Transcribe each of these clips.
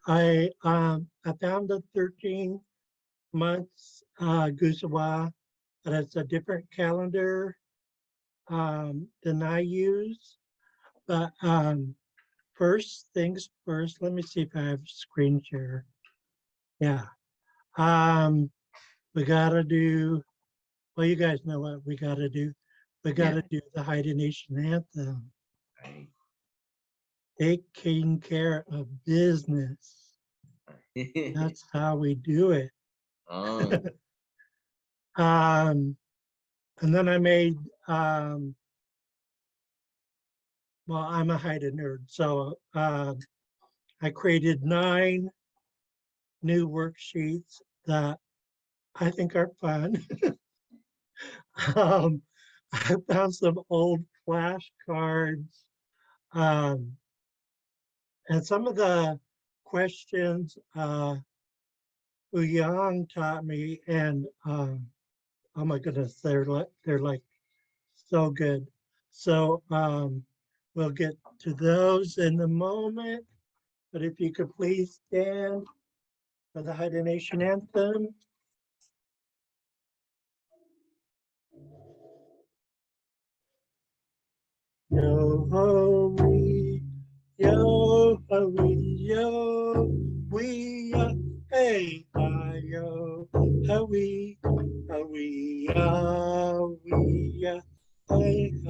I found the 13 months Gusawa, but it's a different calendar than I use. But first things first, let me see if I have screen share. Yeah. Um, we gotta do, well, you guys know what we gotta do. We gotta do the Haida Nation anthem. Right. Taking care of business. That's how we do it. Oh, And then I made, well, I'm a Haida nerd, so I created 9 new worksheets that I think are fun. I found some old flashcards, um, and some of the questions Uyang taught me, and oh my goodness, they're like so good. So we'll get to those in a moment. But if you could please stand for the Haida Nation anthem. Yo ho we, yo ho we, yo we hey yo ho we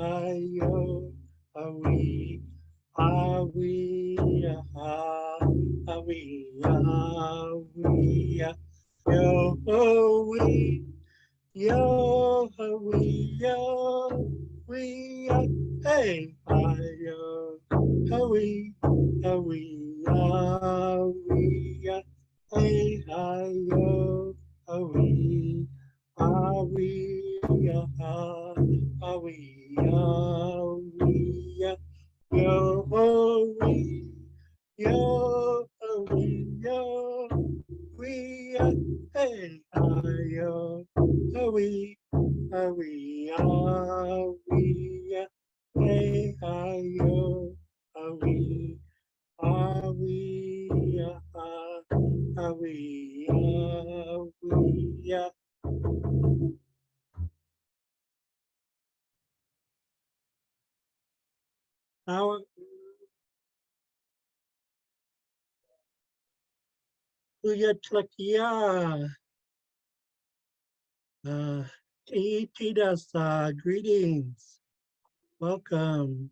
hey yo ho we we yo ho we yo ho we hey yo ho we hey yo ho we yo ho yo we hey yo ho we hey yo we we how Uyatlakia. Uh, Titas, greetings. Welcome.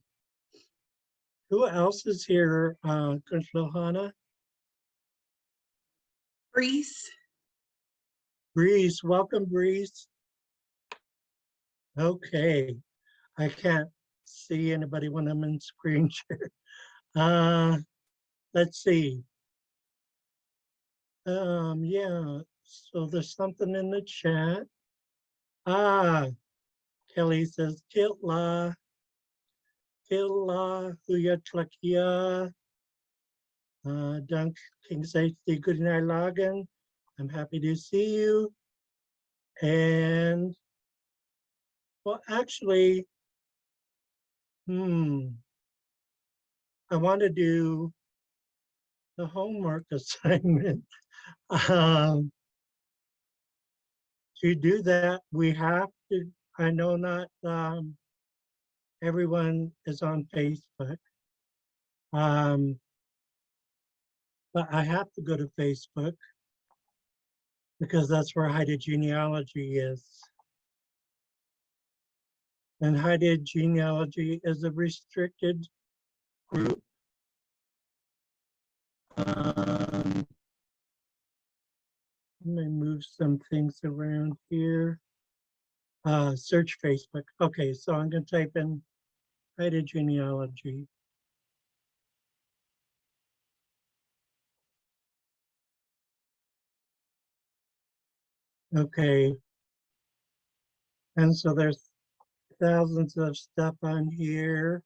Who else is here? Kunshlohana? Breeze. Breeze. Welcome, Breeze. Okay. I can't see anybody when I'm in screen share. Let's see. Yeah. So there's something in the chat. Kelly says, Kitla, Huyatlakia. Dunk King Safety, good night, Logan. I'm happy to see you. And well, actually, I want to do the homework assignment. Um, to do that, we have to, I know not everyone is on Facebook, but I have to go to Facebook because that's where Haida Genealogy is. And Haida Genealogy is a restricted group. Let me move some things around here. Search Facebook. Okay, so I'm going to type in Haida Genealogy. Okay, and so there's thousands of stuff on here,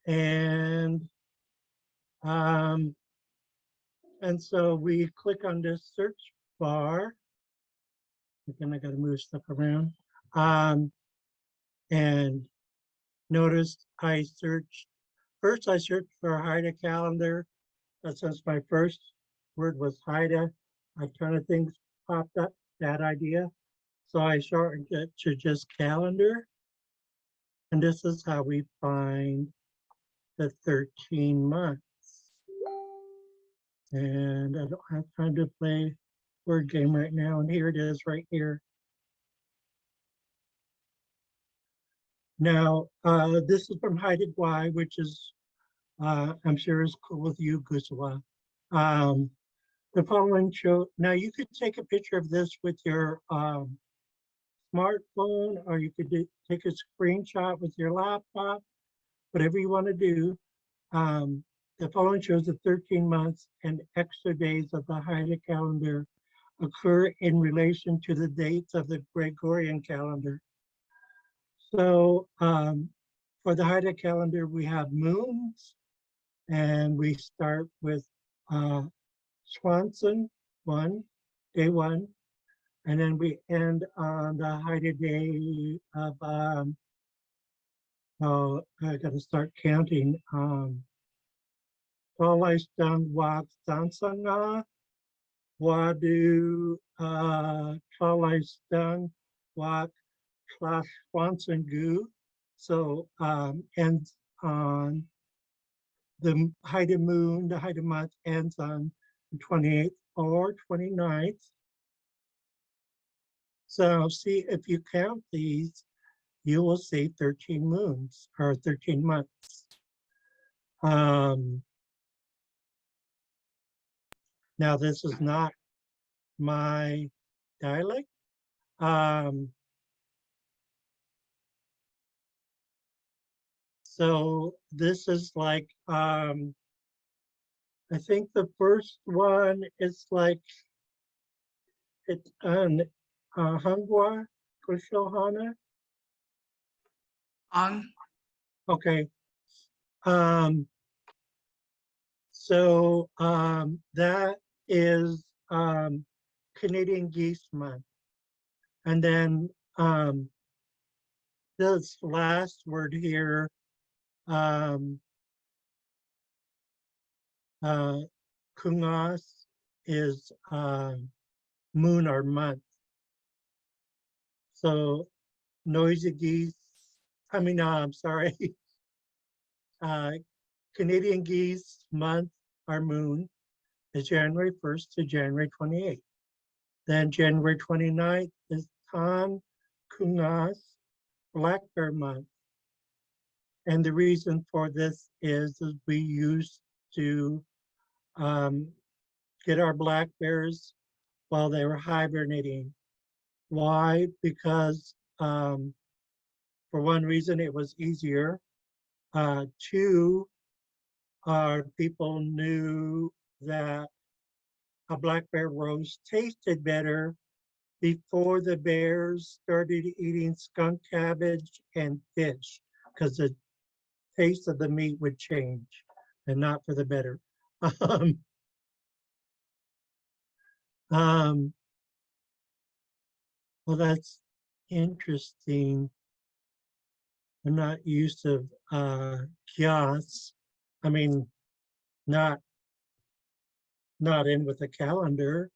and so we click on this search bar. Again, I got to move stuff around. And notice I searched, first I searched for Haida calendar, since my first word was Haida, a ton of things popped up, that idea. So I shortened it to just calendar. And this is how we find the 13 months. And I don't have time to play word game right now. And here it is right here. Now, this is from Haida Gwaii, which is, I'm sure is cool with you, Gusawa. The following show, now you could take a picture of this with your smartphone, or you could take a screenshot with your laptop, whatever you want to do. Um, the following shows the 13 months and extra days of the Haida calendar occur in relation to the dates of the Gregorian calendar. So for the Haida calendar, we have moons, and we start with Swanson, day one, and then we end on the Haida day of, oh, I got to start counting. Tolaistan Wak Sansanga, Wadu Tolaistan Wak Tlaswansangu. So ends on the Haida moon, the Haida month ends on the 28th or 29th. So see, if you count these, you will see 13 moons or 13 months. Now, this is not my dialect. So this is like, I think the first one is like, it's an Hangwa Kushohana. Okay. So that is Canadian Geese Month. And then this last word here, Kungas, is moon or month. So noisy geese, I'm sorry. Canadian geese month or moon is January 1st to January 28th. Then January 29th is Tan Kungas, Black Bear Month. And the reason for this is we used to get our black bears while they were hibernating. Why? Because for one reason, it was easier. Two, our people knew that a black bear roast tasted better before the bears started eating skunk cabbage and fish, because the taste of the meat would change, and not for the better. Well, that's interesting. I'm not used to kiosks. I mean, not in with a calendar.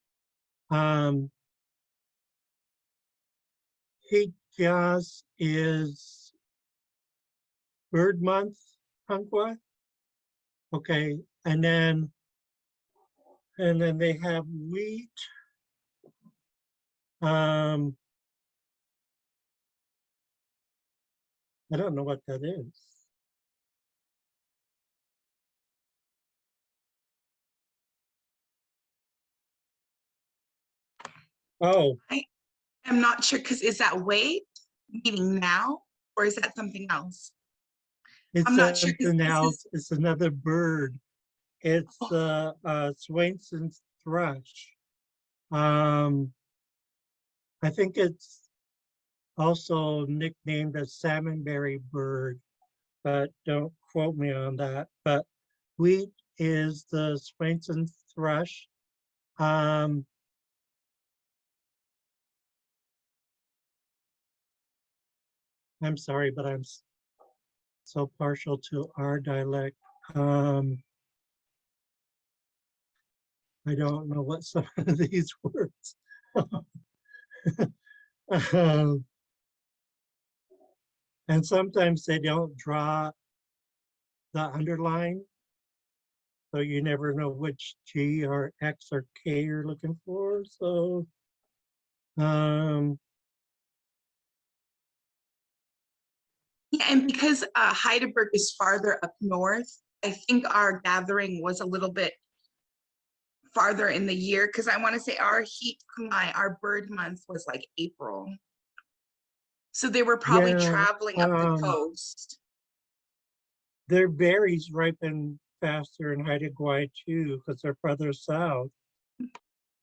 Kios is bird month, Hanqua. Okay, and then they have wheat. I don't know what that is. Oh, I'm not sure, because is that wait, meaning now, or is that something else? it's I'm not sure. something else. It's another bird. It's Swainson's thrush. I think it's also nicknamed a salmonberry bird, but don't quote me on that. But wheat is the Swainson thrush. I'm sorry, but I'm so partial to our dialect. I don't know what some of these words. Um, and sometimes they don't draw the underline, so you never know which G or X or K you're looking for. So um, Yeah, and because Heidelberg is farther up north, I think our gathering was a little bit farther in the year because I want to say our heat our bird month was like April. So they were probably yeah, traveling up the coast. their berries ripen faster in Haida too because they're further south.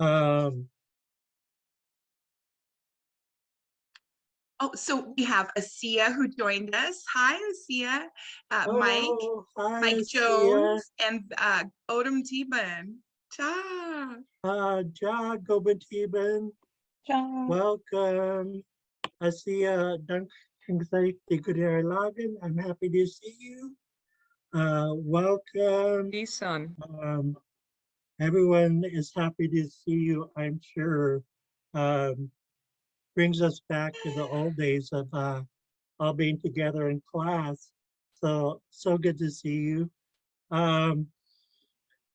Um, Oh, so we have Asia who joined us. Hi, Asia. oh, hi, Mike Sia. Jones, and Odom Tiban. Cha. Xaad Kil Cha. welcome. Asia, dankjewel Lagen. I'm happy to see you. Welcome. Isan. Everyone is happy to see you, I'm sure. Brings us back to the old days of all being together in class. So good to see you.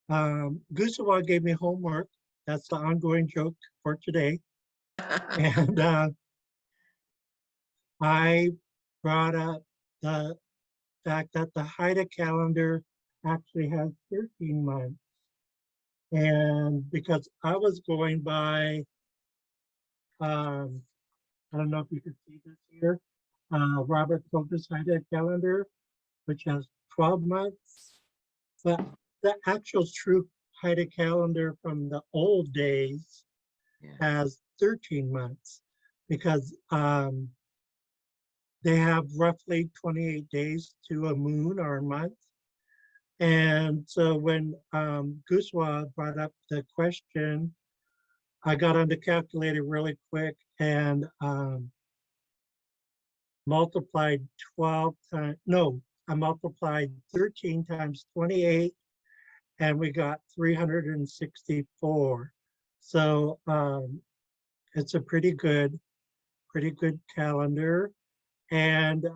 Gusawa gave me homework. That's the ongoing joke for today. And I brought up the fact that the Haida calendar actually has 13 months. And because I was going by, I don't know if you can see this here, Robert Koch's Haida calendar, which has 12 months. But the actual true Haida calendar from the old days has 13 months because they have roughly 28 days to a moon or a month. And so when Guswa brought up the question, I got on the calculator really quick and multiplied 12 times, no, I multiplied 13 times 28 and we got 364. So it's a pretty good calendar. And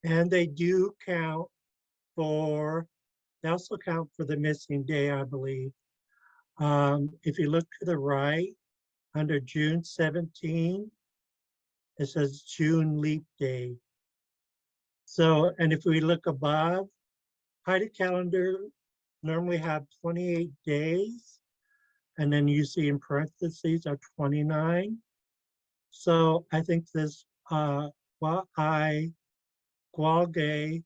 they do count for, they also count for the missing day, I believe. If you look to the right, under June 17, it says June Leap Day. So, and if we look above, Haida calendar normally have 28 days, and then you see in parentheses are 29. So I think this Wa'ai Gualge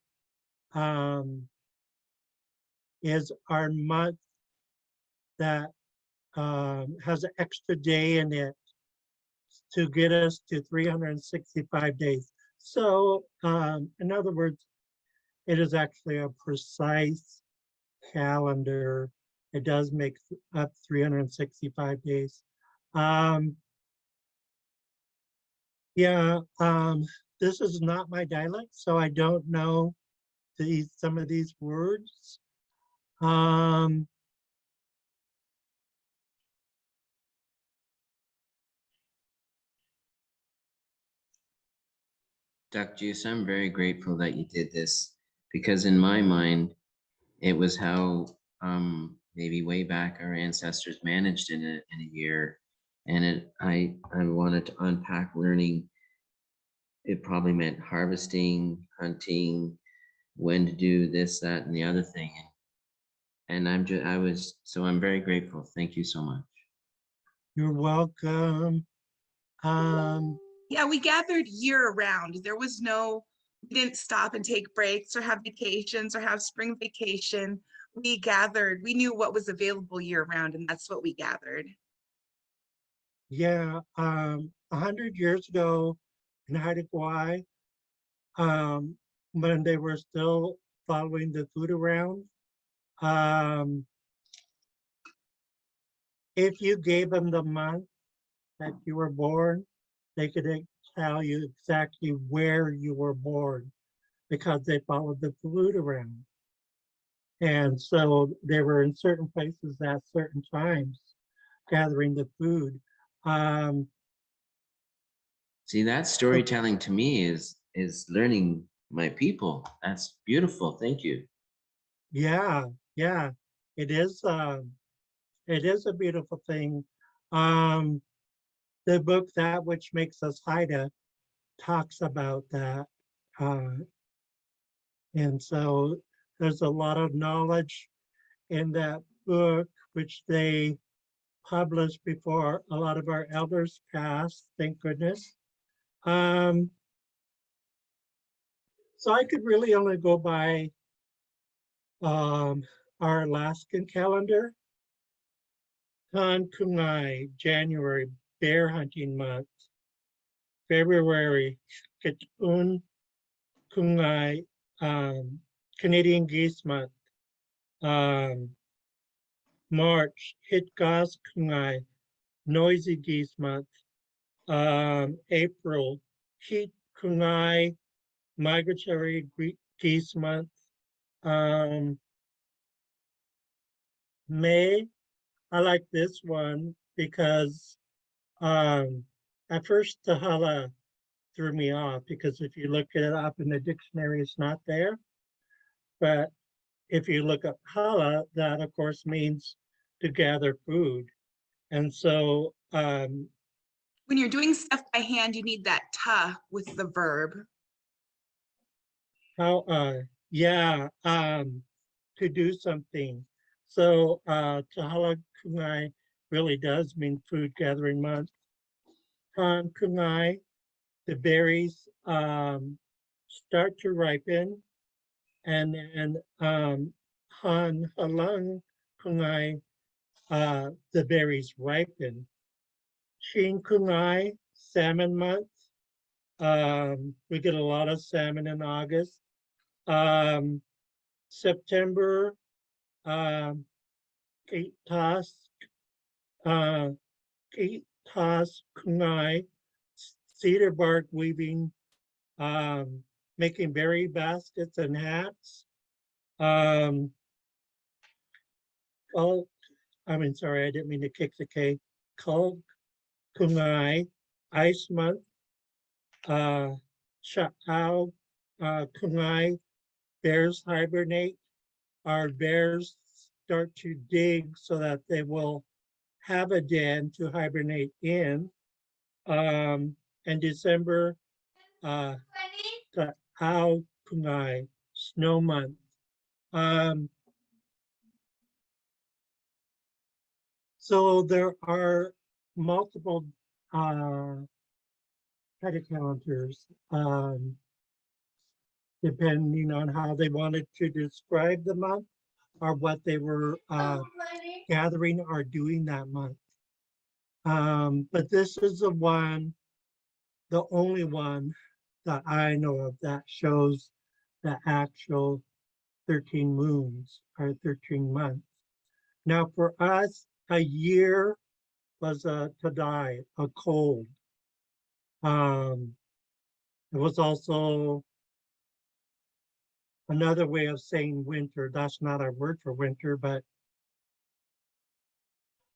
is our month that has an extra day in it to get us to 365 days. So in other words, it is actually a precise calendar. It does make up 365 days. Yeah, this is not my dialect, so I don't know some of these words. Dr. Juice, I'm very grateful that you did this because in my mind, it was how maybe way back our ancestors managed in a year. And I wanted to unpack learning. It probably meant harvesting, hunting, when to do this, that, and the other thing. And I'm very grateful. Thank you so much. You're welcome. Yeah, we gathered year round. We didn't stop and take breaks or have vacations or have spring vacation. We gathered, we knew what was available year round, and that's what we gathered. Yeah, 100 years ago in Haida Gwaii, when they were still following the food around, if you gave them the month that you were born, they could tell you exactly where you were born because they followed the food around. And so they were in certain places at certain times, gathering the food. Um, See, that storytelling to me is learning my people. That's beautiful. Thank you. yeah, yeah, it is. It is a beautiful thing. Um, the book That Which Makes Us Haida talks about that. Uh, and so there's a lot of knowledge in that book, which they published before a lot of our elders passed, thank goodness. Um, so I could really only go by um, our Alaskan calendar. Han Kunai, January, bear hunting month. February, Kitun Kunai, Canadian geese month. March, Hitgas Kunai, noisy geese month. April, Heat Kunai, migratory geese month. Um, May, I like this one because at first Tahala threw me off because if you look it up in the dictionary, it's not there. But if you look up hala, that of course means to gather food. And so When you're doing stuff by hand, you need that ta with the verb. how yeah, to do something. So Tahala Kunai really does mean food gathering month. Han Kunai, the berries start to ripen, and then Han Halang Kunai, the berries ripen. Shin Kunai, salmon month. We get a lot of salmon in August. Um, September, Kitas, uh, Kitas Kunai, cedar bark weaving, um, making berry baskets and hats. Um, oh, I mean, sorry, I didn't mean to kick the K. Kul Kunai, ice month. Sha'au Kunai, bears hibernate. Our bears start to dig so that they will have a den to hibernate in. And December, Ta'au Kunai, snow month. Um, so there are multiple kind of calendars. Depending on how they wanted to describe the month or what they were gathering or doing that month. But this is the one, the only one that I know of that shows the actual 13 moons or 13 months. Now for us, a year was a tadai, a cold. It was also another way of saying winter. That's not our word for winter, but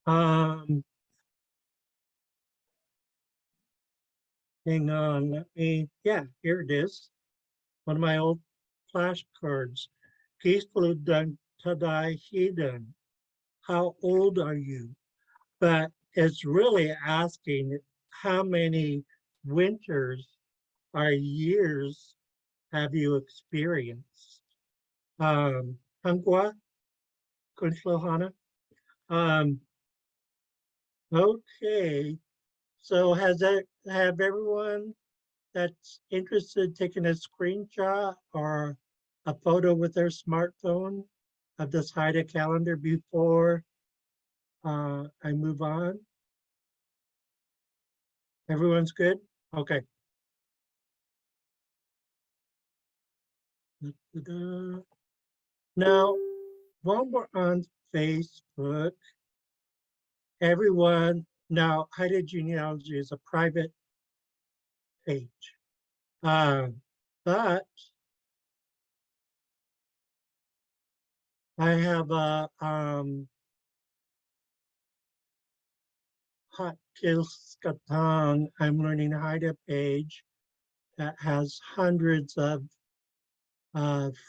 hang on, let me, yeah, here it is. One of my old flashcards. Kisludan Tadai Hidden. How old are you? But it's really asking how many winters or years have you experienced? Hangwa, Kunslohana. Okay, so have everyone that's interested taken a screenshot or a photo with their smartphone of this Haida calendar before I move on? Everyone's good? Okay. Da-da-da. Now, while we're on Facebook, everyone, now Haida Genealogy is a private page. But I have a Xaad Kil Class I'm learning Haida page that has hundreds of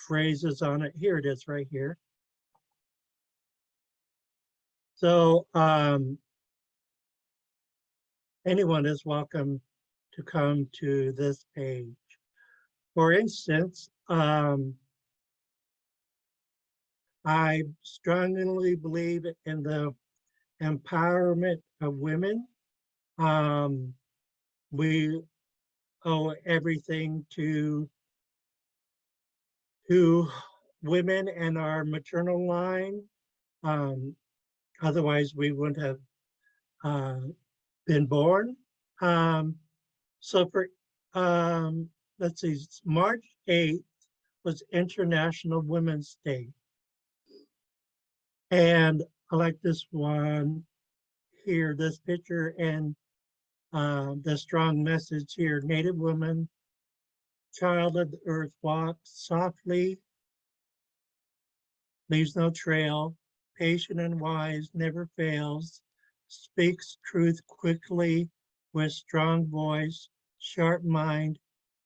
phrases on it. Here it is right here. So anyone is welcome to come to this page. For instance, I strongly believe in the empowerment of women. We owe everything to women and our maternal line. Otherwise, we wouldn't have been born. So for, let's see, March 8th was International Women's Day. And I like this one here, this picture, and the strong message here. Native woman, child of the earth, walks softly, leaves no trail, patient and wise, never fails, speaks truth quickly with strong voice, sharp mind,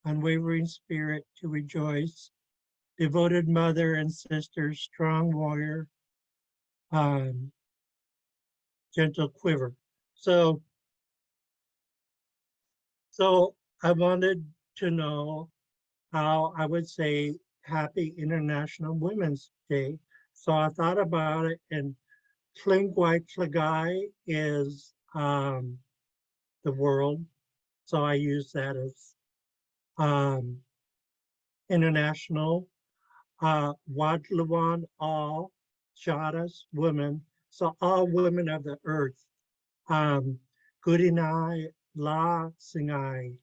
unwavering spirit to rejoice, devoted mother and sister, strong warrior, gentle quiver. So I wanted to know how I would say Happy International Women's Day. So I thought about it, and Tlingwai Tlagai is the world. So I use that as international. Wadlawan, all, Jadas, women. So all women of the earth. Goodinai, La Singai,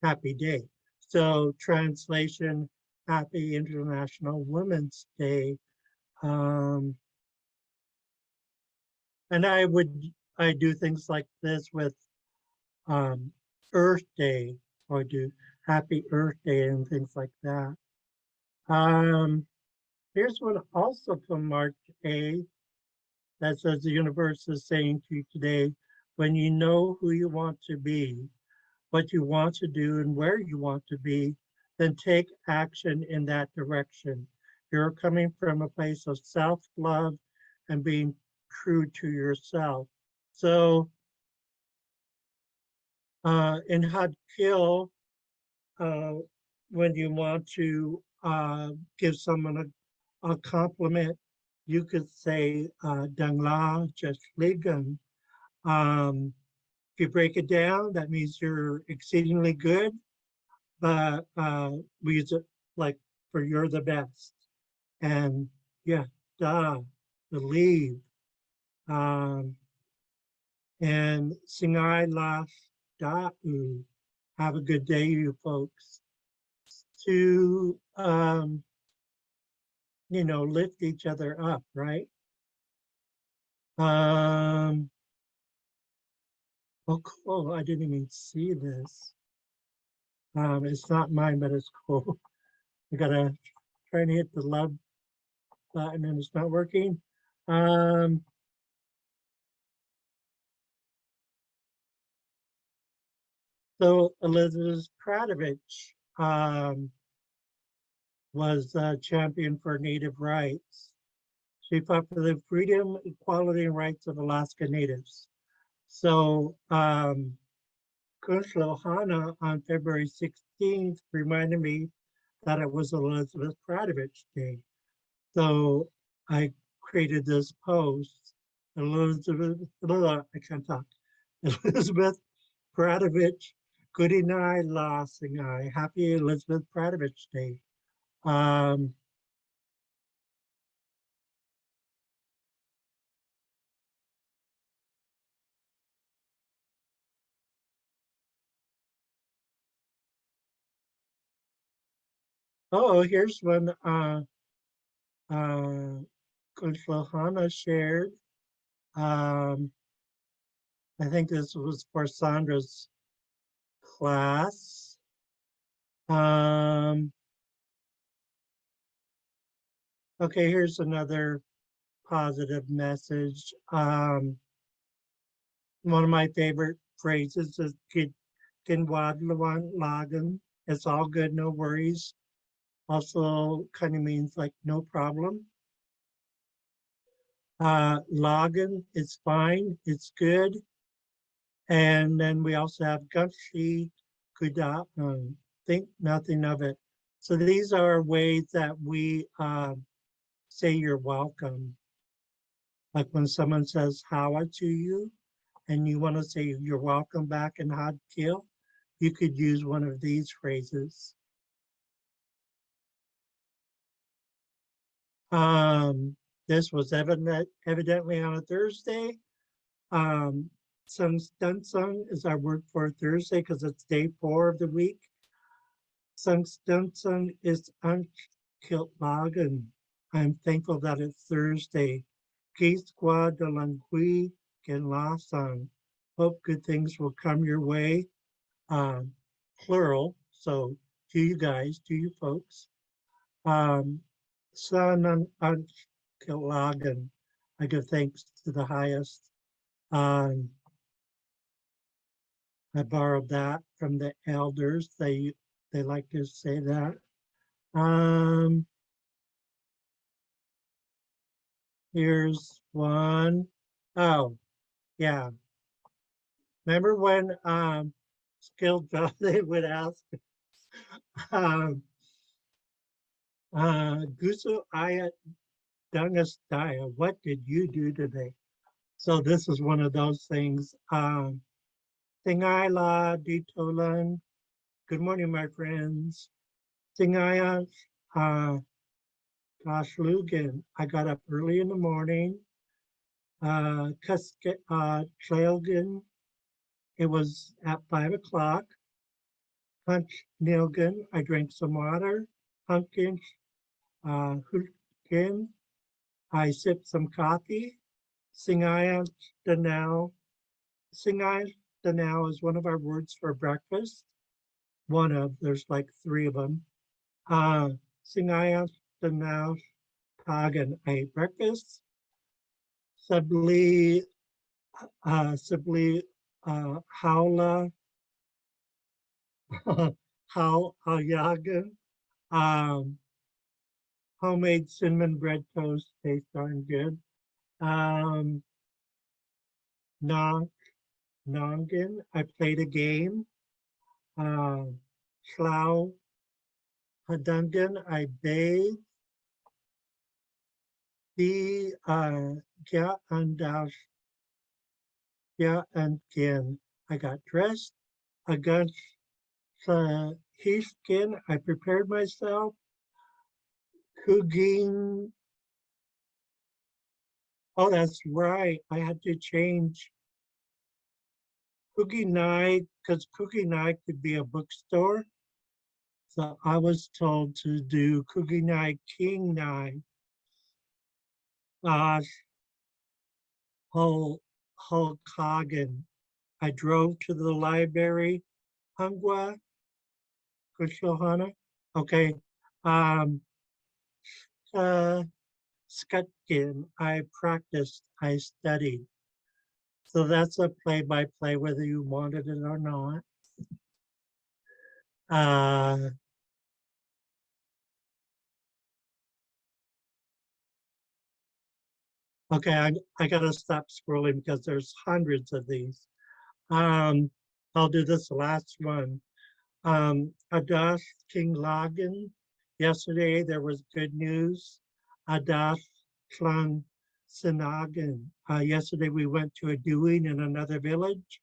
happy day. So translation, Happy International Women's Day. And I do things like this with Earth Day, or do Happy Earth Day and things like that. Here's one also from March 8th that says the universe is saying to you today, when you know who you want to be, what you want to do, and where you want to be, then take action in that direction. You're coming from a place of self-love and being true to yourself. So in Xaad Kil, when you want to give someone a compliment, you could say Dangla Jasligan. If you break it down, that means you're exceedingly good, but we use it like for you're the best. And yeah, da, believe. And Singai Laf Da'u. Have a good day, you folks. To lift each other up, right? Oh, cool. I didn't even see this. It's not mine, but it's cool. I gotta try and hit the love button and it's not working. So Elizabeth Pradovich was a champion for Native rights. She fought for the freedom, equality, and rights of Alaska Natives. So Kunshlo Hana on February 16th reminded me that it was Elizabeth Pradovich Day. So I created this post. I can't talk. Elizabeth Pradovich, Goodinai La Singai. Happy Elizabeth Pradovich Day. Oh, here's one Kunshlohana shared. I think this was for Sandra's class. Okay, here's another positive message. One of my favorite phrases is Lagan. It's all good, no worries. Also kind of means like no problem. Lagan is fine, it's good. And then we also have Gunshi Kuda, think nothing of it. So these are ways that we say you're welcome. Like when someone says Hawa to you and you want to say you're welcome back in Xaad Kil, you could use one of these phrases. This was evidently on a Thursday. Sung Stung is our word for Thursday because it's day 4 of the week. Sung Stung is Unkiltlagen. I'm thankful that it's Thursday. Xaad Kil Class. Hope good things will come your way. Plural. So to you guys, to you folks. San Unkiltlagen. I give thanks to the highest. I borrowed that from the elders. They like to say that. Here's one. Oh, yeah. Remember when skilled job they would ask um Gusu Aya Dangastaya, what did you do today? So this is one of those things. Tingayla Ditolan. Good morning, my friends. Tingaya Lugan. I got up early in the morning. Trailgan. It was at 5 o'clock. Punch Nilgan. I drank some water. Pumpkin. Hulkin. I sipped some coffee. Singaya Danao. Singaya Danao is one of our words for breakfast. One of, there's like 3 of them. Singaya Danao Tagan. I ate breakfast. Sibli Haula Yagan. Homemade cinnamon bread toast tastes darn good. Nongin, I played a game. Schlau Hadungan, I bathed. The Gya and Gin, I got dressed. Against Heathkin, I prepared myself. Kugin, oh, that's right. I had to change Cookie Night because Cookie Night could be a bookstore. So I was told to do Cookie Night King Night. Hulkagen. I drove to the library. Hungwa Kushohana. Okay. Skutkin. I practiced. I studied. So that's a play-by-play, whether you wanted it or not. Okay, I gotta stop scrolling because there's hundreds of these. I'll do this last one. Adas King Lagan. Yesterday there was good news. Adas Klan Sinagan. Yesterday we went to a doing in another village.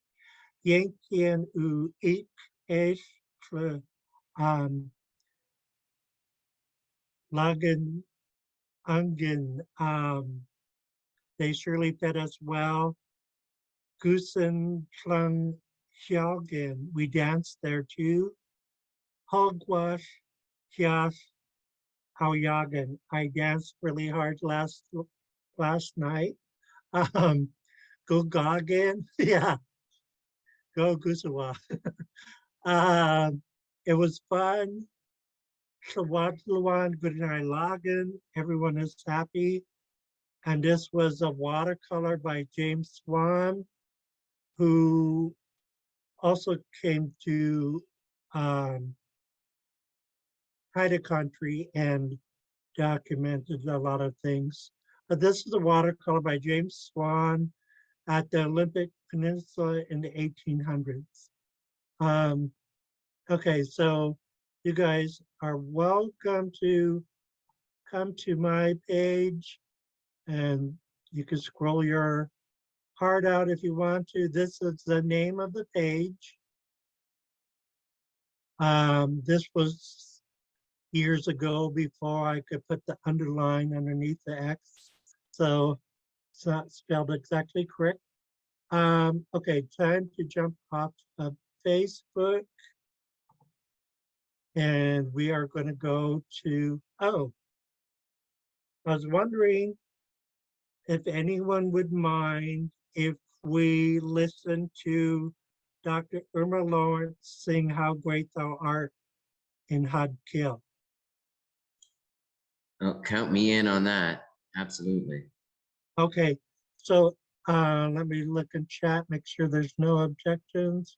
Yankian U Ik Esh Lagan Ungen. They surely fed us well. Gusen Klung Xiaogan. We danced there too. Hogwash Kias Haoyagan. I danced really hard last night. Go Goggin. Yeah. Go Gusawa. It was fun. Sawadluan Gunailagan, everyone is happy. And this was a watercolor by James Swan, who also came to Haida country and documented a lot of things. But this is a watercolor by James Swan at the Olympic Peninsula in the 1800s. Okay, so you guys are welcome to come to my page and you can scroll your heart out if you want to. This is the name of the page. This was years ago before I could put the underline underneath the X. So it's not spelled exactly correct. Okay, time to jump off of Facebook. And we are going to go to, oh, I was wondering if anyone would mind if we listen to Dr. Irma Lawrence sing How Great Thou Art in Xaad Kil. Oh, count me in on that. Absolutely. Okay, so let me look in chat, make sure there's no objections.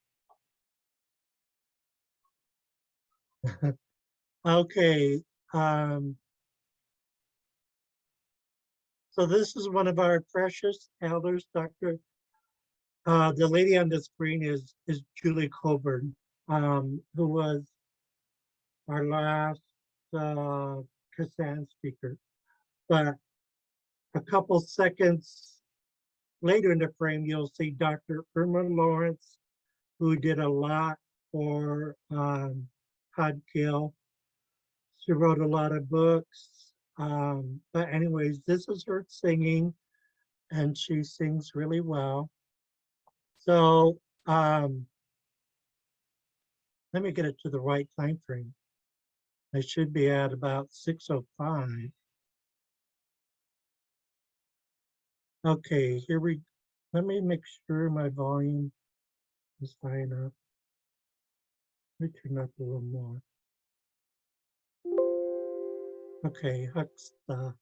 Okay, so this is one of our precious elders, Dr. The lady on the screen is Julie Coburn, who was our last Kassan speaker. But a couple seconds later in the frame, you'll see Dr. Irma Lawrence, who did a lot for Xaad Kil. She wrote a lot of books. But anyways, this is her singing, and she sings really well. So let me get it to the right time frame. I should be at about 6:05. Okay, let me make sure my volume is high enough. Let me turn up a little more. Okay, Hucksta.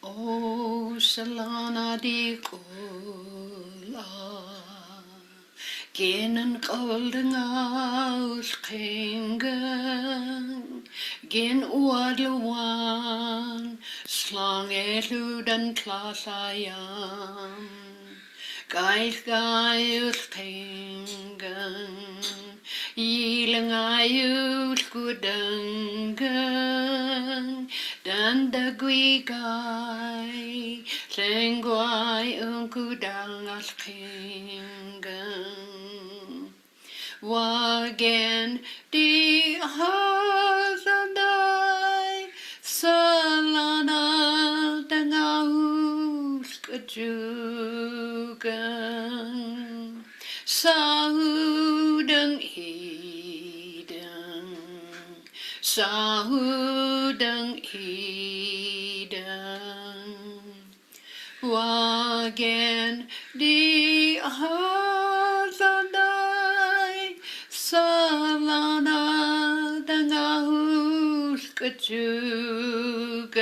O Salana di Kola, Genen Golden House Kingen, Gin Uadluan, Slang Eludan Klasayam, Gail Kingen, Yilang Ayul Kudangan, Danda Guigai, Lenguai Unkudang Alkingan. Wagen di Hazanai, Salana Dangaus Kajugan. Sahudang hidang, sahudang hidang, wagen di hazandai, salana dangahus kajugan,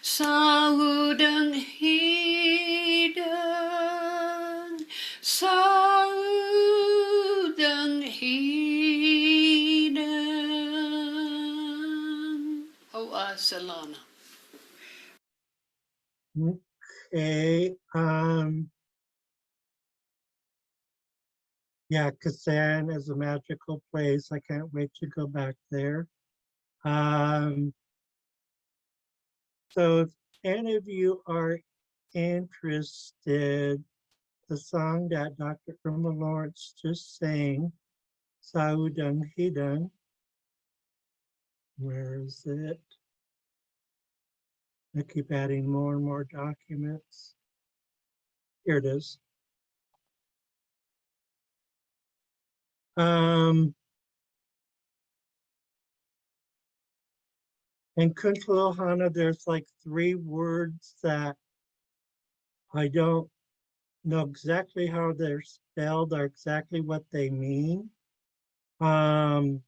sahudang hidang, saudang hidang. Oh, Salana. Okay, yeah, Kassan is a magical place. I can't wait to go back there. So if any of you are interested, the song that Dr. Irma Lawrence just sang, Saudang Hidang, where is it? I keep adding more and more documents. Here it is. In Kuntalohana, there's like 3 words that I don't know exactly how they're spelled or exactly what they mean. Um,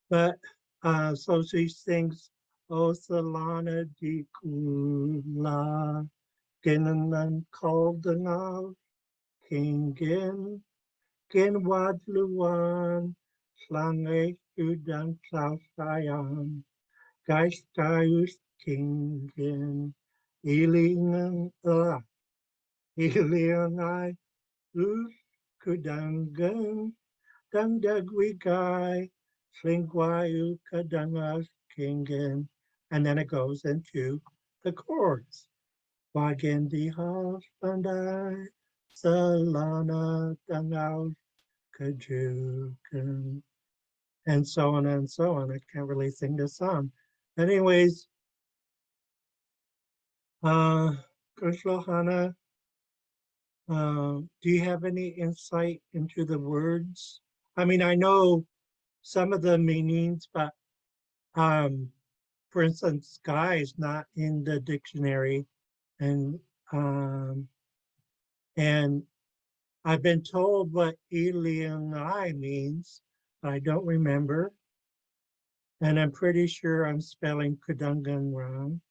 but so she sings, O Solana di Kula, Ginan Kaldanal, Kingin, Gin Wadluan, Schlange Udan Klausayan, Geistaius Kingin, Elingen, Elionai, Us Kudangan, Dangdagwigai, Slingwayu Kadangas Kingen, and then it goes into the chords. Wagendi Hofbandai, Salana Dangal Kajukan, and so on and so on. I can't really sing this song. Anyways, Kushlohana, do you have any insight into the words? I mean, I know some of the meanings, but for instance, sky is not in the dictionary, and um, and I've been told what Elianai means, but I don't remember, and I'm pretty sure I'm spelling Kudungan wrong,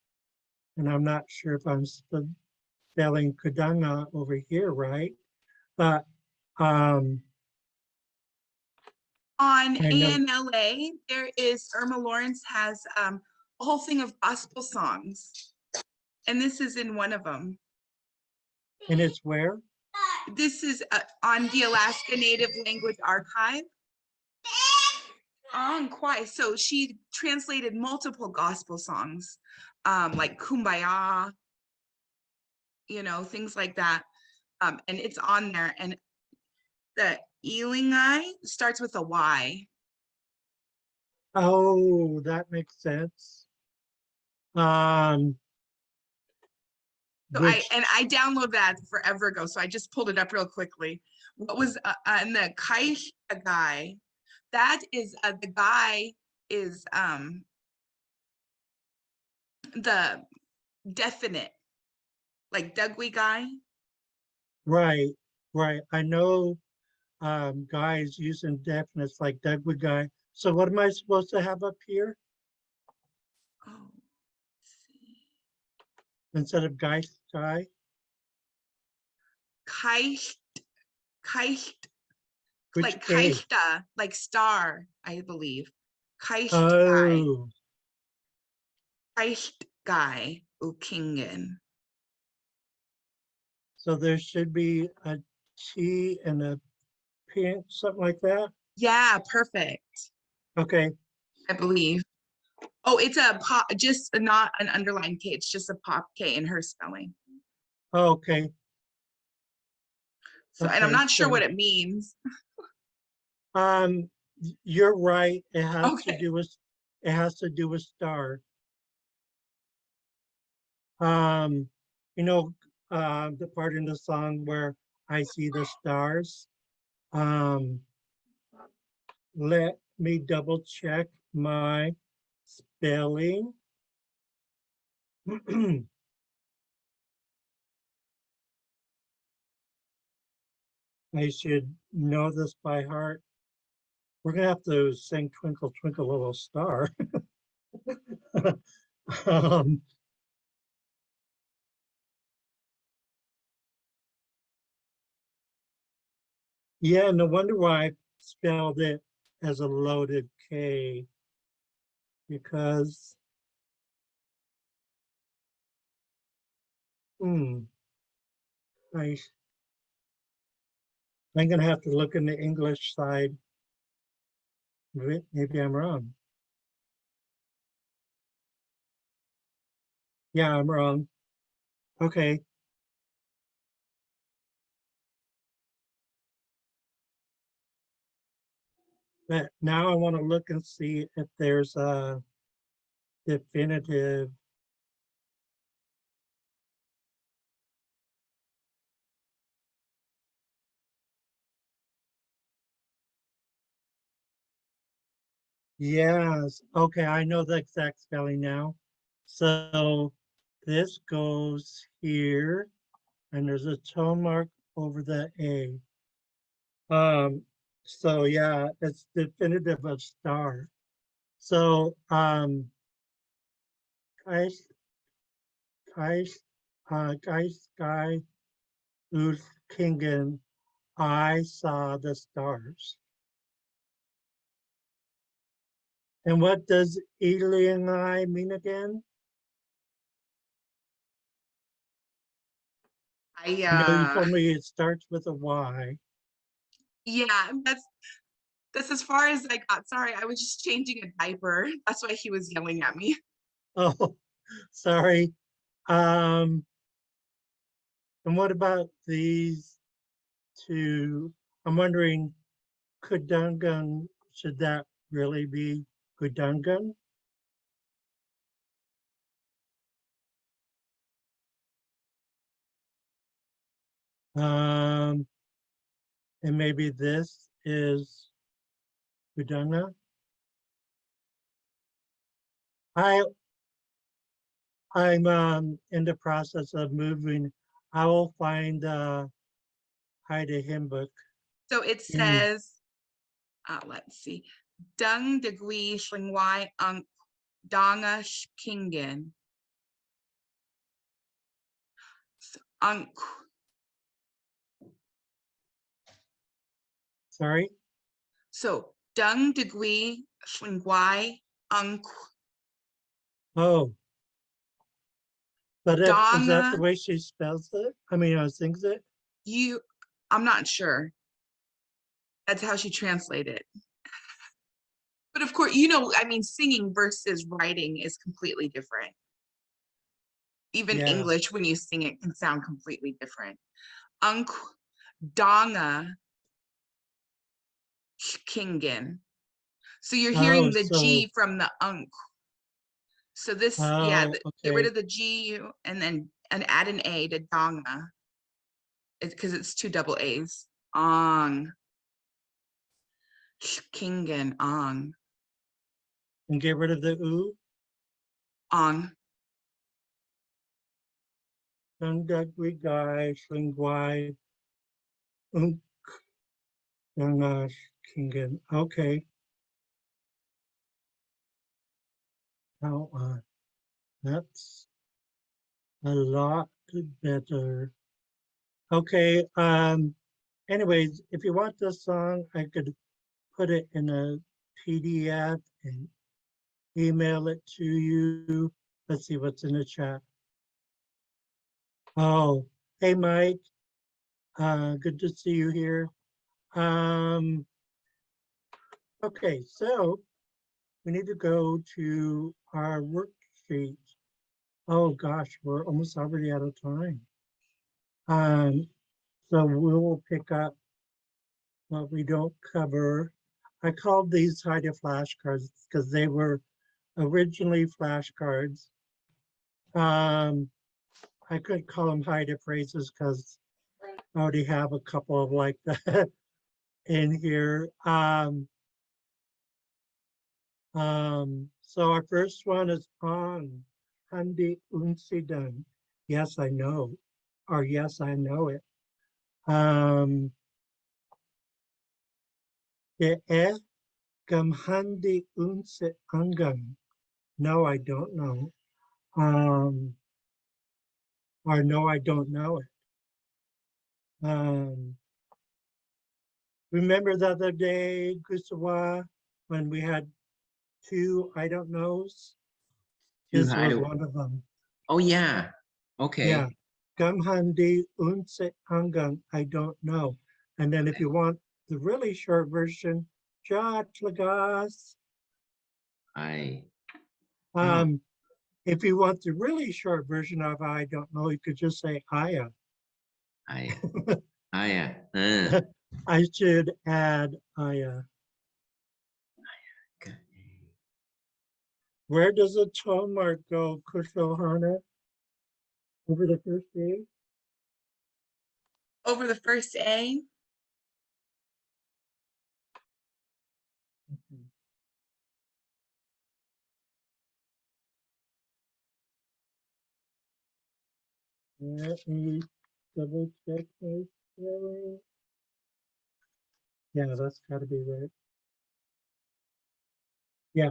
and I'm not sure if I'm spelling Kudunga over here right, but um, On I know, ANLA, there is, Irma Lawrence has a whole thing of gospel songs. And this is in one of them. and it's where? This is on the Alaska Native Language Archive. Quite. So she translated multiple gospel songs, like Kumbaya, you know, things like that. And it's on there. And the Elingai starts with a Y. Oh, that makes sense. So Which, I downloaded that forever ago. So I just pulled it up real quickly. What was and the Kai guy? That is the guy is the definite, like Dugwee guy. right, right. I know guys using definites like Doug would guy. So what am I supposed to have up here Oh, let's see. instead of guy? Kaicht, Kaicht, Which like K? Kaichta, like star, I believe. Kaicht guy, Oh, Kaicht guy, Ukingen. so there should be a T and a P, something like that. Yeah, perfect. Okay, I believe. Oh, it's a pop, just not an underlined K. It's just a pop K in her spelling. okay, So, and I'm okay. not sure what So it means. you're right. Okay. It has to do with star. Um, you know, the part in the song where I see the stars. Um, let me double check my spelling. I should know this by heart. We're gonna have to sing Twinkle Twinkle Little Star. um, yeah, no wonder why I spelled it as a loaded K, because hmm, I, I'm gonna have to look in the English side. Maybe I'm wrong. Yeah, I'm wrong. Okay. But now I want to look and see if there's a definitive. Yes. Okay, I know the exact spelling now. So this goes here, and there's a tone mark over the A. So yeah, it's definitive of star. So guys, Sky Us Kingen, I saw the stars. And what does Eli and I mean again? I know you I told me it starts with a Y. yeah, that's as far as I got. Sorry, I was just changing a diaper. That's why he was yelling at me. Oh, sorry. And what about these two? I'm wondering, Kudungun, should that really be Kudungun? Um, and maybe this is Kudunga. I I'm in the process of moving. I will find Haida hymn book. So it says, let's see, Dung de Gui Shlingwai Unk Donga Kingen. Unk. Sorry. So Dung de Gui Shlingwai Unk Oh, but is that the Donga. way she spells it? I mean, sings it. I'm not sure. That's how she translated it. But of course, I mean, singing versus writing is completely different. Even Yeah. English, when you sing it, can sound completely different. Unk Donga Kingen. So you're Oh, hearing the so G from the unk. So this, yeah, get rid okay. of the G and add an A to Donga. Because it's two double A's. Ong. Kingen. Ong. And get rid of the oo. Ong. Dungagwi guy, Slingwai, Unk, Dungash, Kingen. Okay. Now, that's a lot better. Okay. Anyways, if you want this song, I could put it in a PDF and email it to you. Let's see what's in the chat. Oh, hey, Mike. Good to see you here. Okay, so we need to go to our worksheet. Oh gosh, we're almost already out of time. So we will pick up what we don't cover. I called these Haida flashcards because they were originally flashcards. I couldn't call them Haida phrases because I already have a couple of like that in here. So our first one is on Handi Unsidan. Yes, I know, or yes, I know it. E Gamhandi Unsit Angan. No, I don't know. Or no, I don't know it. Um, remember the other day, Gusawa, when we had two I don't knows? Too This high was to, one of them. oh yeah, Yeah. okay. Gamhandi Unse Angang, I don't know. And then if you want the really short version, Xaad Kil Class. I, oh, Um, if you want the really short version of I don't know, you could just say Aya. I, yeah. I should add Aya. Okay. Where does the tone mark go, Kushohana? Over the first day? Over the first A. Okay. Let me double check my spelling. Yeah, that's gotta be right. Yeah,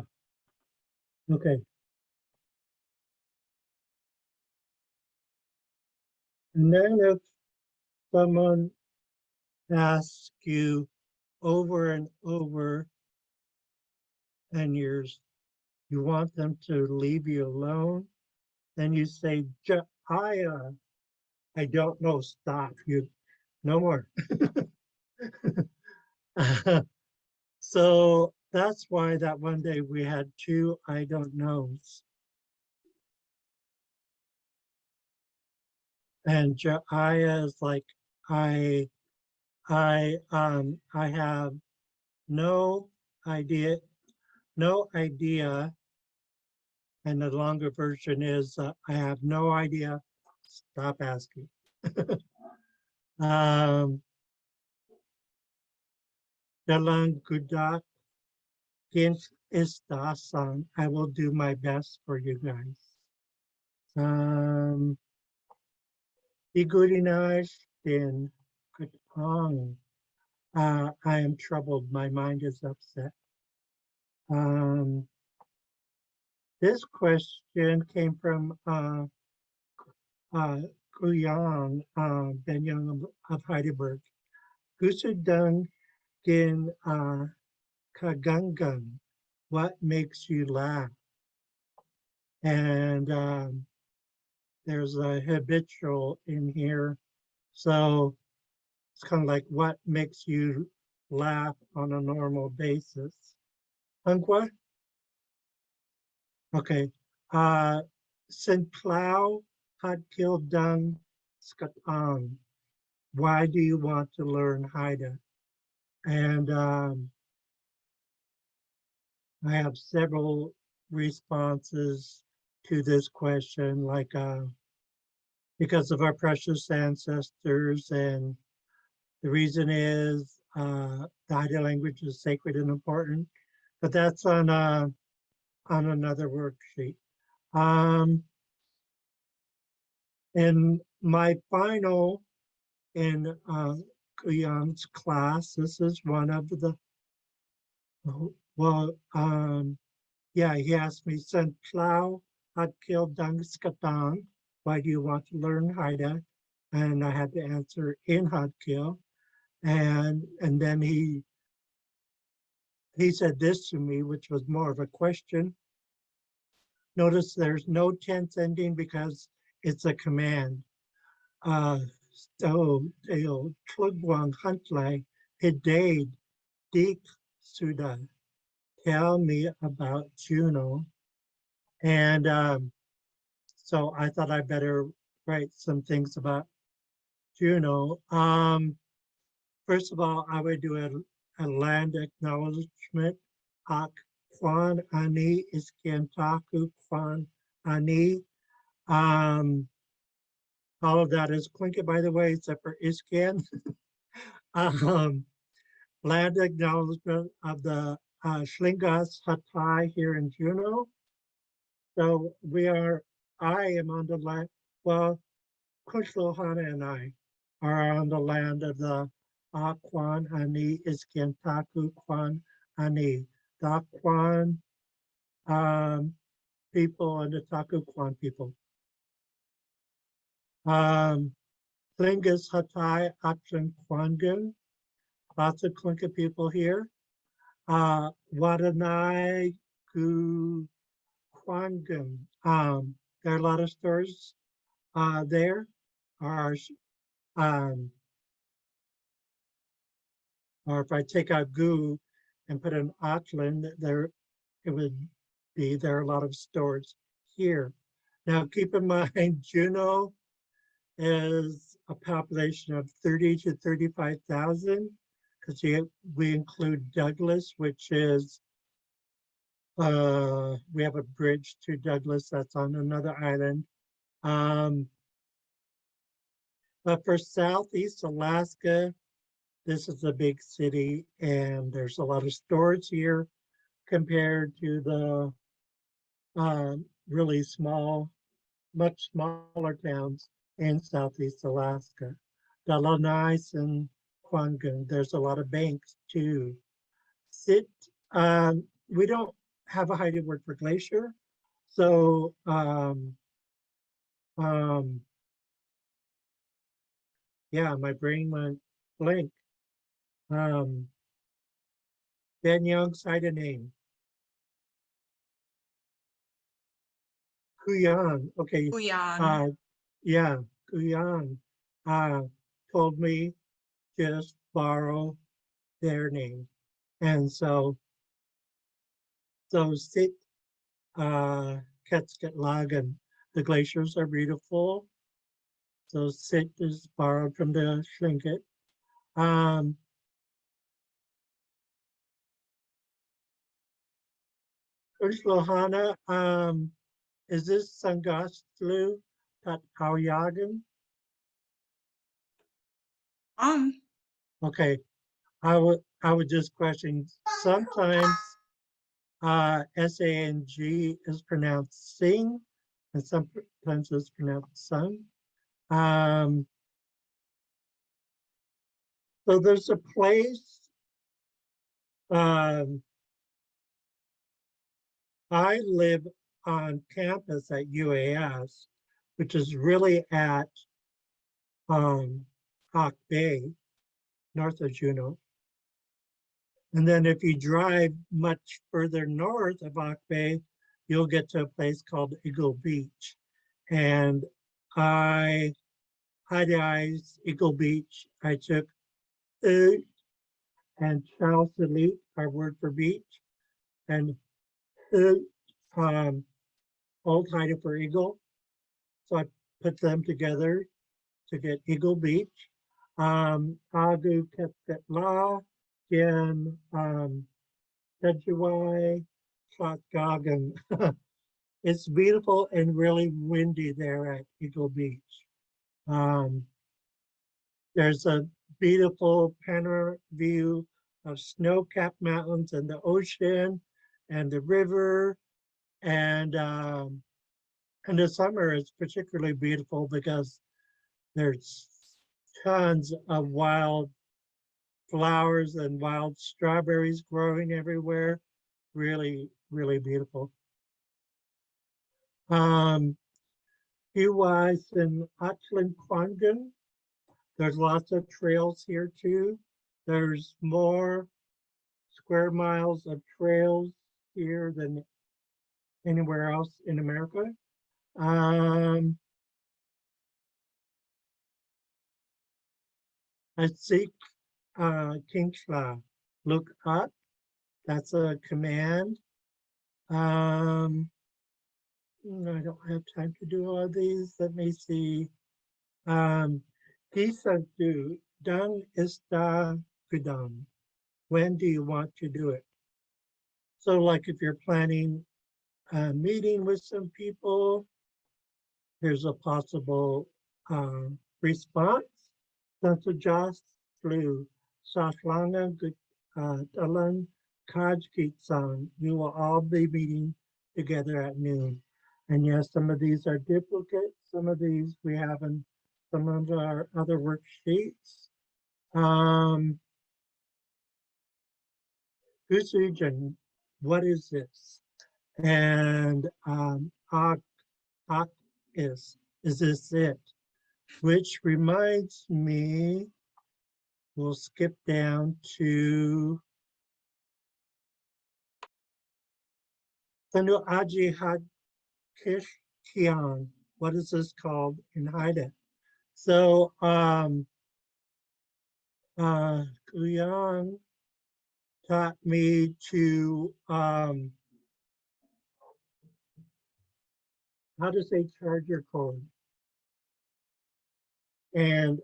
okay. And then if someone asks you over and over and you want them to leave you alone, then you say, I don't know, stop, you, no more. So that's why that one day we had two I don't knows. And Jaya is like, I I have no idea, no idea. And the longer version is, I have no idea. Stop asking. Dalang Gudak Gins Istasan. I will do my best for you guys. Igurinash din Kutong. I am troubled. My mind is upset. This question came from Kuyang Ben Young of Heidelberg. Gusudang Gin Kagangan. What makes you laugh? And there's a habitual in here. So it's kind of like what makes you laugh on a normal basis. Angwa? Okay. Sinplau Xaad Kil Dung Skatang. Why do you want to learn Haida? And I have several responses to this question, like because of our precious ancestors, and the reason is the Haida language is sacred and important, but that's on another worksheet. In my final in Kuyang's class, this is one of the, well, yeah, he asked me, Sen Plow Xaad Kil Dung Skatang, why do you want to learn Haida? And I had to answer in Xaad Kil. And then he said this to me, which was more of a question. Notice there's no tense ending because it's a command. So Teo Tlugwang Huntlai Hidade Dik Suda. Tell me about Juno. And so I thought I better write some things about Juno. First of all, I would do a land acknowledgement. Ak Kwan Ani Iskantaku Kwan Ani. All of that is Tlingit, by the way, except for Iskan. Land acknowledgement of the Schlingas Hatai here in Juneau. So I am on the land, well, Kushlohana and I are on the land of the Aquan Ani Iskantaku Kwan Ani. The Aquan people and the Taku Kwan people. Klingas Hatai Achin Kwangun. Lots of Klinka people here. Wadanai Gu Kwangun. There are a lot of stores there. Or, or if I take out Gu and put an Atlan, there it would be, there are a lot of stores here. Now keep in mind, Juneau is a population of 30 to 35,000 because we include Douglas, which is, we have a bridge to Douglas that's on another island. But for Southeast Alaska, this is a big city and there's a lot of stores here compared to the really small, much smaller towns in Southeast Alaska. Dalanais and Kwangan. There's a lot of banks too. Sit, we don't have a Haida word for glacier. So, yeah, my brain went blank. Ben Young's Haida name. Kuyan, okay. Uyan. Yeah, Kuyan told me just borrow their name. And so Sit Ketsketlagan, the glaciers are beautiful. So Sit is borrowed from the Schlinget. Urslohana, is this Sangastlu Tat Haujagen? Okay, I would just question. Sometimes S-A-N-G is pronounced sing, and sometimes it's pronounced sung. So there's a place, I live on campus at UAS, which is really at Hawk Bay, north of Juneau. And then if you drive much further north of Hawk Bay, you'll get to a place called Eagle Beach. And I idealized Eagle Beach. I took and Charles Elite, our word for beach, and Old Haida for eagle. So I put them together to get Eagle Beach. Agu Kepketla, Gen Tejuai, Shotgagan. It's beautiful and really windy there at Eagle Beach. There's a beautiful panoramic view of snow-capped mountains and the ocean and the river. And in the summer, it's particularly beautiful because there's tons of wild flowers and wild strawberries growing everywhere. Really, really beautiful. Uwais and Achlan Kwangan. There's lots of trails here too. There's more square miles of trails here than anywhere else in America. I seek Kingshla, look up. That's a command. I don't have time to do all of these. Let me see. Kisantu, dung esta gudam. When do you want to do it? So like if you're planning a meeting with some people, here's a possible response. Santo Jas flu, Saslanga Dalan Kajkitsan. You will all be meeting together at noon. And yes, some of these are duplicates. Some of these we have in some of our other worksheets. Gusujan, what is this? And Ak is this it? Which reminds me, we'll skip down to Sanu Aji Had Kish Kian. What is this called in Haida? So Kuyan taught me to how to say charger cord. And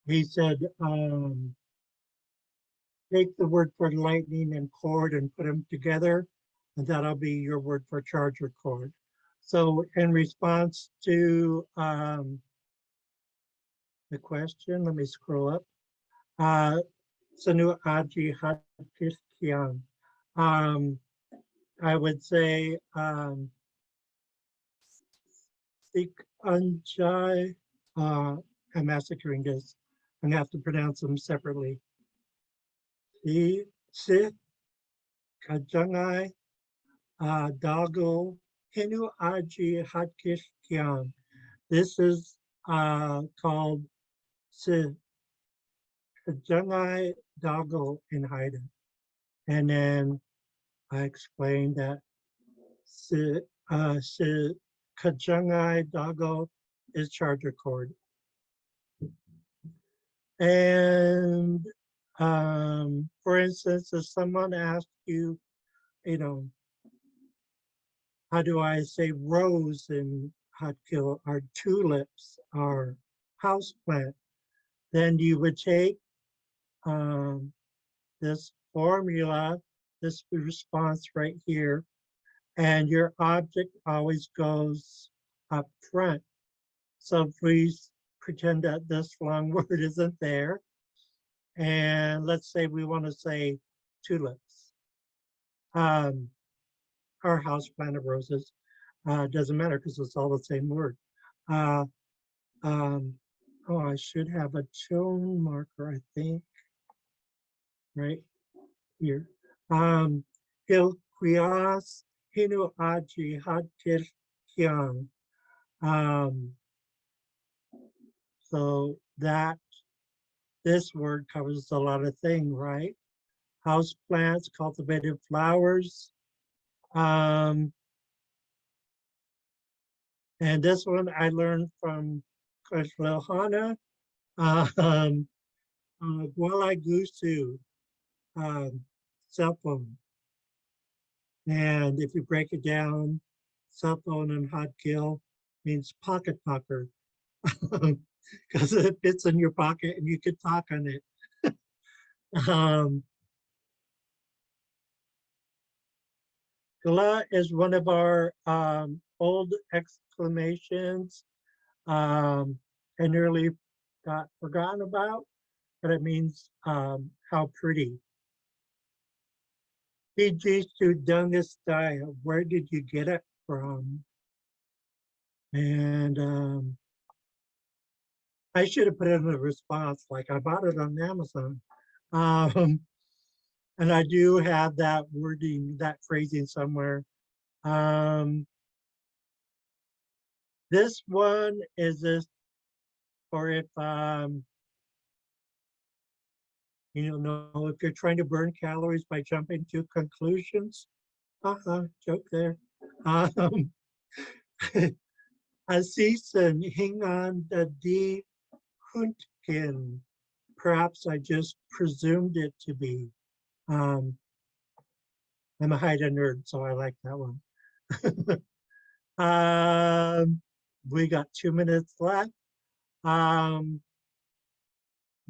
he said, take the word for lightning and cord and put them together, and that'll be your word for charger cord. So in response to the question, let me scroll up. Sanu Aji Hadkiskian. I would say Sik Anjai, I'm massacring this. I'm gonna have to pronounce them separately. The Si Kajangai Dago Hinu Aji Hatkish Kian. This is called Si Kajangai Dago in Haida. And then I explained that Si Kajangai Dago is charger cord. And for instance, if someone asks you, you know, how do I say rose in Xaad Kil or tulips or houseplant, then you would take this formula, this response right here, and your object always goes up front. So please pretend that this long word isn't there. And let's say we want to say tulips. Our house plant of roses doesn't matter because it's all the same word. Oh, I should have a tone marker, I think, right here. Hil Krias Hinu Aji Hatir Hyang. So that this word covers a lot of things, right? House plants, cultivated flowers. And this one I learned from Coach Lilhana. Guala Gusu, cell phone. And if you break it down, cell phone and Xaad Kil means pocket talker because it fits in your pocket and you could talk on it. Gala is one of our old exclamations. I nearly got forgotten about, but it means how pretty. PG Sudunga style, where did you get it from? And I should have put in a response like I bought it on Amazon. And I do have that wording, that phrasing somewhere. This one is this, or if you know, if you're trying to burn calories by jumping to conclusions. Joke there. Asisen Hingan the D Huntkin. Perhaps I just presumed it to be. I'm a Haida nerd, so I like that one. We got 2 minutes left.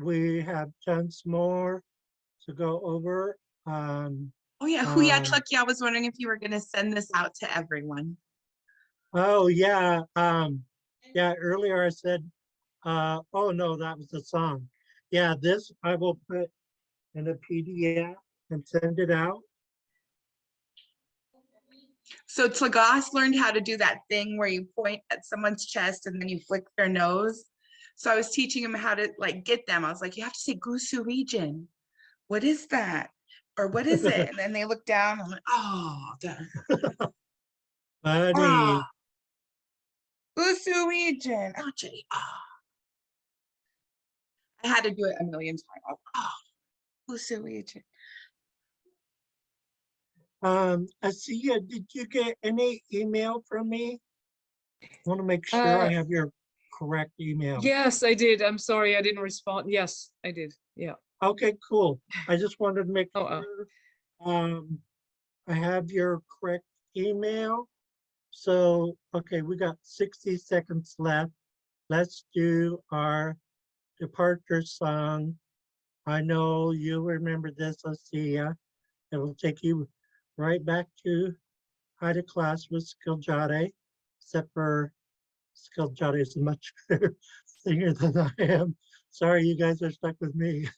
We have tons more to go over. Oh yeah, Huya Tlukya, I was wondering if you were going to send this out to everyone. Oh yeah, yeah. Earlier I said, oh no, that was the song. Yeah, this I will put in a PDF and send it out. So Tlagos learned how to do that thing where you point at someone's chest and then you flick their nose. So I was teaching him how to like get them. I was like, you have to say Gusu region. What is that? Or what is it? And then they look down. I'm like, oh, Funny. Gusu region. Oh, gee. Oh. I had to do it a million times. Oh, Gusu region. Asiya, did you get any email from me? I want to make sure I have your correct email. Yes, I did. I'm sorry, I didn't respond. Yes, I did. Yeah. Okay, cool. I just wanted to make Oh, sure I have your correct email. So, okay, we got 60 seconds left. Let's do our departure song. I know you remember this, Asiya. It will take you right back to Xaad Class with Skiljade, except for Skiljade is a much better singer than I am. Sorry, you guys are stuck with me.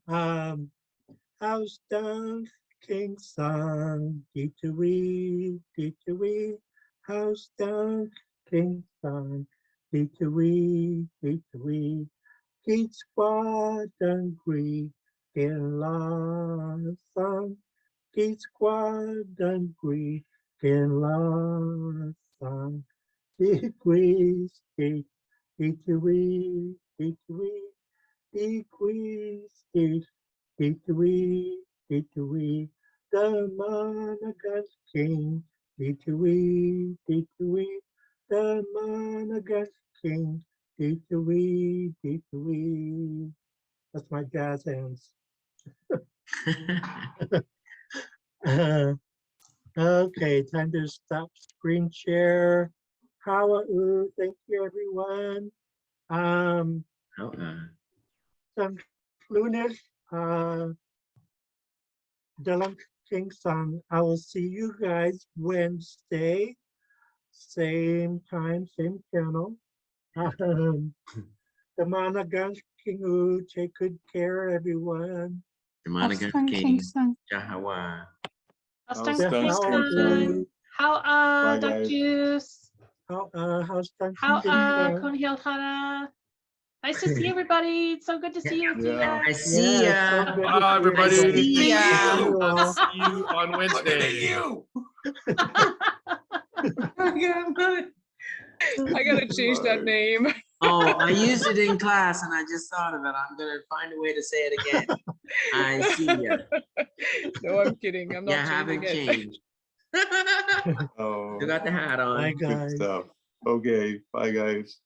House down, King's Song, dee-to-wee, house down, King's Song, dee-to-wee, Keith Squadron Green in Lawson. Keith Squadron Green in Lawson. Degrees, degrees, degrees, degrees, degrees, the Monagas King, degrees, the Monagas King, degrees. That's my jazz hands. Okay, time to stop screen share. How thank you everyone. Oh, Some lunes, dalam king song. I will see you guys Wednesday, same time, same channel. The Managan King, take good care, everyone. Monica Austin King, Kingston. Jahawa. Austin Yes, Kingston. How Bye, Duck guys. Juice? how's How Thanksgiving? Kunhil Hana? Nice to see everybody. It's so good to see you, Yeah. I see Yeah, so ya. good to Bye, see everybody. everybody. See ya. See you I'll all. see you on Wednesday. I gotta change that name. Oh, I used it in class and I just thought of it. I'm gonna find a way to say it again. I see ya. No, I'm kidding. I'm You not haven't changing it. changed. Oh, You got the hat on. Bye, good guys. stuff. Okay, bye, guys.